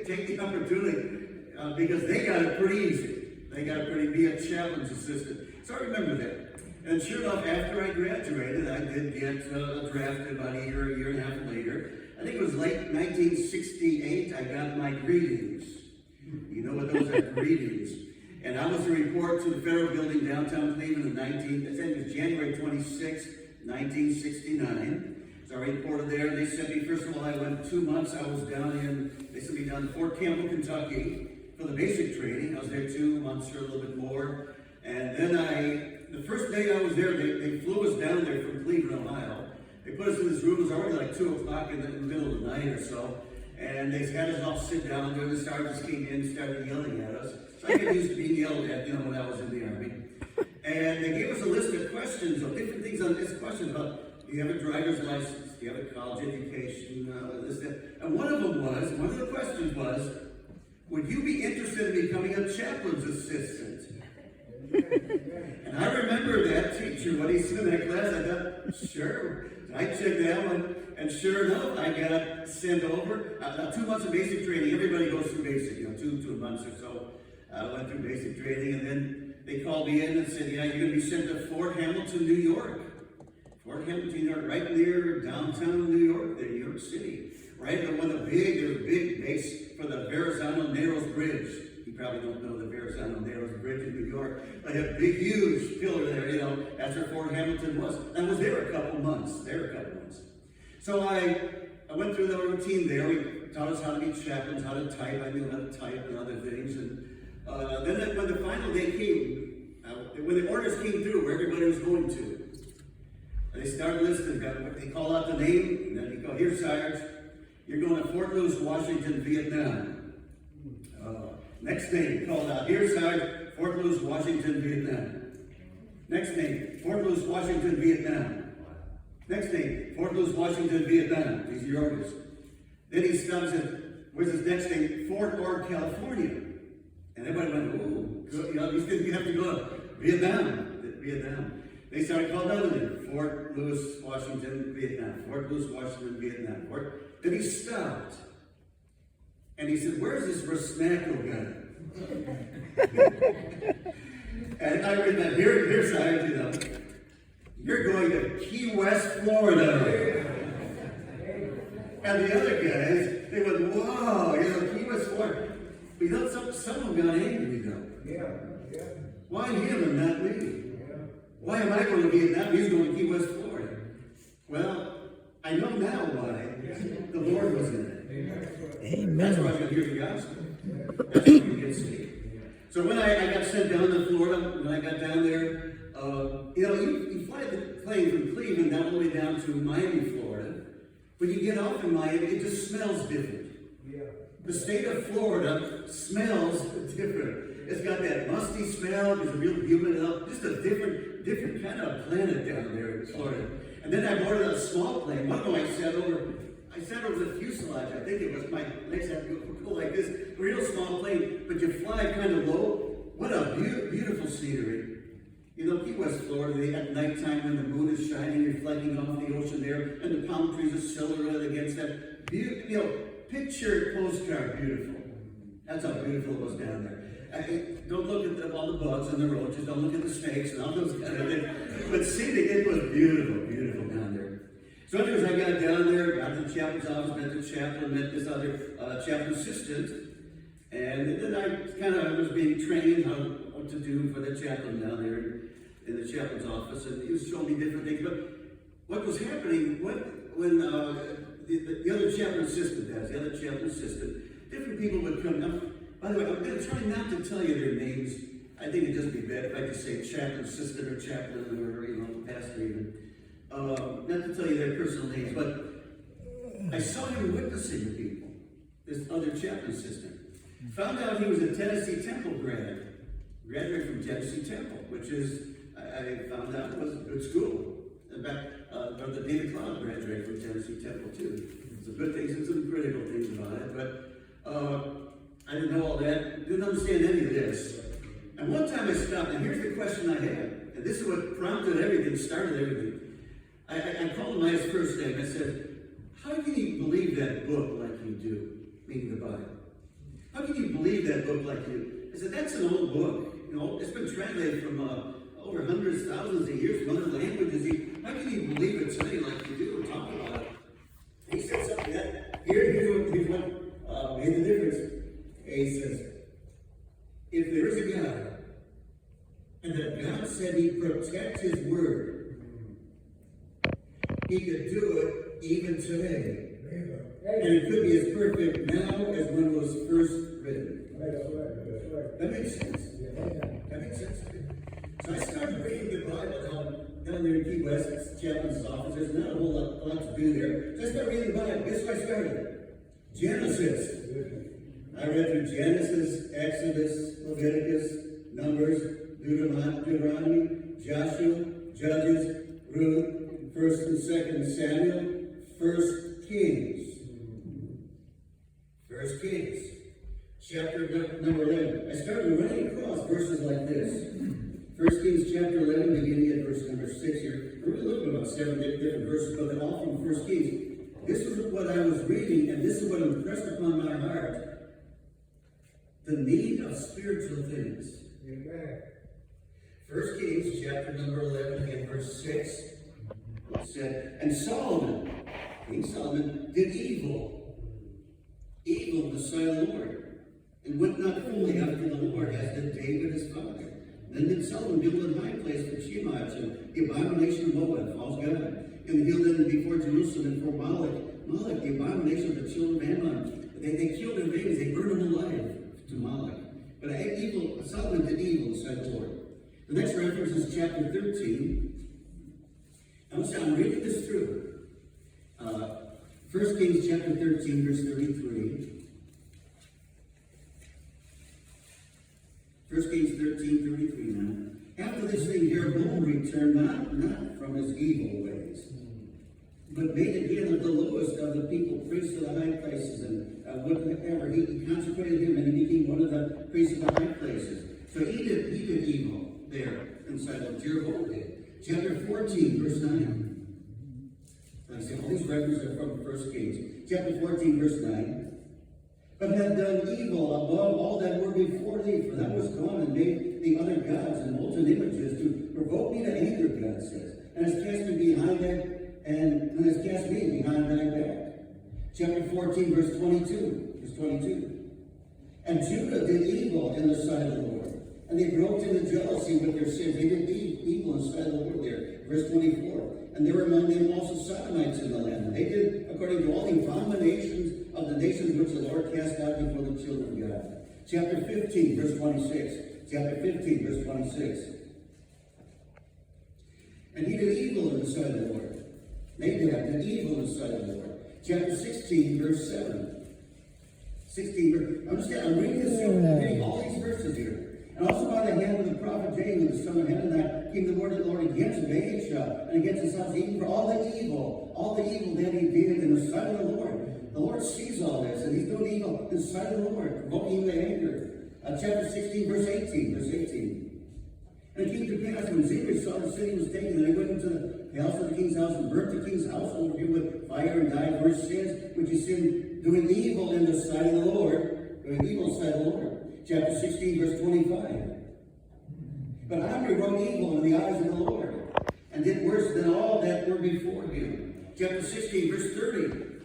take the opportunity because they got it pretty easy. They got it pretty, be a chaplain's assistant. So I remember that. And sure enough, after I graduated, I did get drafted about a year and a half later. I think it was late 1968, I got my greetings. You know what those are, greetings. And I was to report to the Federal Building downtown Cleveland I think it was January 26, 1969. So I reported there, and they sent me, first of all, I went 2 months, they sent me down to Fort Campbell, Kentucky for the basic training. I was there 2 months or a little bit more. And then the first day I was there, they flew us down there from Cleveland, Ohio. They put us in this room, it was already like 2 o'clock in the middle of the night or so. And they had us all sit down there. The sergeants came in and started yelling at us. So I got used to being yelled at, when I was in the Army. And they gave us a list of questions, of different things on this question about, do you have a driver's license? Do you have a college education? This, that. And one of the questions was, would you be interested in becoming a chaplain's assistant? And I remember that teacher, when he said in that class, I thought, sure. I checked that one, and sure enough, I got sent over. 2 months of basic training. Everybody goes through basic, 2 months or so. I went through basic training, and then they called me in and said, you're going to be sent to Fort Hamilton, New York. Fort Hamilton, New York, right near downtown New York, New York City. Right on there's a big base for the Verrazano Narrows Bridge. You probably don't know the Verrazano Narrows Bridge in New York. They have a big, huge pillar there, that's where Fort Hamilton was. I was there a couple months, So I went through the routine there. We taught us how to be chaplains, how to type. I knew how to type and other things. And then when the final day came, when the orders came through where everybody was going to, they started listening. They call out the name, and then you go, here, Sarge, you're going to Fort Lewis, Washington, Vietnam. Next name called out, here, Sarge, Fort Lewis, Washington, Vietnam. Next name, Fort Lewis, Washington, Vietnam. Next name, Fort Lewis, Washington, Vietnam. These are your orders. Then he stops and said, where's his next name? Fort Ord, California. And everybody went, ooh, these things you have to go to Vietnam. They started calling out name, Fort Lewis, Washington, Vietnam. Fort Lewis, Washington, Vietnam. Then he stopped. And he said, where's this Rasnackle guy? And I read that, here's Sarge, you're going to Key West, Florida. And the other guys, they went, whoa, Key West, Florida. But some of them got angry, though. Yeah. Why him and not me? Why am I going to Vietnam? He's going to Key West, Florida. Well, I know now why. The Lord was in it. Amen. That's why I got to hear the gospel. That's why you get saved. So when I got sent down to Florida, when I got down there, you fly the plane from Cleveland all the way down to Miami, Florida. When you get off in Miami, it just smells different. Yeah. The state of Florida smells different. It's got that musty smell. It's real humid, just a different kind of planet down there in Florida. And then I boarded a small plane. One of them I sat over the fuselage. I think it was my legs had to go like this. A real small plane, but you fly kind of low. What a beautiful scenery. Key West, Florida, at nighttime when the moon is shining, reflecting off the ocean there, and the palm trees are silhouetted against that. Picture postcard beautiful. That's how beautiful it was down there. Don't look at all the bugs and the roaches. Don't look at the snakes and all those kind of things. But it was beautiful down there. So anyways, I got down there, got to the chaplain's office, met the chaplain, met this other chaplain assistant. And then I was being trained what to do for the chaplain down there in the chaplain's office. And he was showing me different things. But what was happening when the other chaplain assistant, different people would come up. By the way, I'm going to try not to tell you their names. I think it'd just be bad if I just say chaplain assistant or chaplain or pastor even. Not to tell you their personal names, but I saw him witnessing to people, this other chaplain assistant. Found out he was a Tennessee Temple graduate from Tennessee Temple, which is, I found out was a good school. In fact, Brother David Cloud graduated from Tennessee Temple too. Some good things and some critical things about it, but I didn't know all that, didn't understand any of this. And one time I stopped, and here's the question I had, and this is what prompted everything, started everything. I called him by his first name. I said, how can you believe that book like you do, meaning the Bible? can you believe that book like you? I said, that's an old book. You know, it's been translated from over hundreds, thousands of years from other languages. How can you believe it today like you do and talk about it? He said something that, here's what made the difference. He says, if there is a God, and that God said he'd protect his word, he could do it even today. And it could be as perfect now as when it was first written. That makes sense. That makes sense. So I started reading the Bible down there in Key West, it's chaplain's office. There's not a whole lot to do there. So I started reading the Bible. Guess where I started? Genesis. I read through Genesis, Exodus, Leviticus, Numbers, Deuteronomy, Joshua, Judges, Ruth, 1st and 2nd Samuel, 1 Kings. 1 Kings, chapter number 11. I started running across verses like this. 1 Kings chapter 11, beginning at verse number 6 here. We're looking at about 7 different verses, but they're all from 1 Kings. This is what I was reading, and this is what impressed upon my heart. The need of spiritual things. Amen. 1 Kings chapter number 11 and verse 6. It said, and Solomon, King Solomon, did evil in the sight of the Lord, and went not fully after the Lord, as did David his father. Then did Solomon build a high place for Shemaiah, the abomination of Moab, false god, and healed them before Jerusalem, and for Moloch, the abomination of the children of Ammon. They killed their babies, they burned them alive to Moloch. But Solomon did evil in the sight of the Lord. The next reference is chapter 13. I'm reading this through. 1 Kings chapter 13, verse 33. 1 Kings 13, 33 now. After this thing, Jeroboam returned not from his evil ways, but made again of the lowest of the people priests of the high places, and whatever he consecrated him, and he became one of the priests of the high places. So he did evil there inside of Jeroboam did. Chapter 14, verse 9. Like I say, all these references are from 1 Kings. Chapter 14, verse 9. But had done evil above all that were before thee, for thou wast gone and made the other gods and molten images to provoke me to anger, God says, and has cast me behind thy back. Chapter 14, verse 22. And Judah did evil in the sight of the Lord, and they broke into jealousy with their sins. They did evil in the sight of the Lord there. Verse 24. And there were among them also Sodomites in the land. They did according to all the abominations of the nations which the Lord cast out before the children of God. Chapter 15, verse 26. Chapter 15, verse 26. And he did evil in the sight of the Lord. Nadab did evil in the sight of the Lord. Chapter 16, verse 7. 16, verse. I'm reading this, I'm reading all these verses here. And also by the hand of the prophet Jehu, the son of Hananiah, came the word of the Lord against Baasha and against his house, even for all the evil that he did in the sight of the Lord. The Lord sees all this, and he's doing evil in the sight of the Lord, provoking him to anger. Chapter 16, verse 18. And it came to pass when Zimri saw the city was taken, and he went into the house of the king's house and burnt the king's household with fire and died for his sins, which he sinned, doing evil in the sight of the Lord. Doing evil in the sight of the Lord. Chapter 16, verse 25. But Omri wrote evil in the eyes of the Lord, and did worse than all that were before him. Chapter 16, verse 30.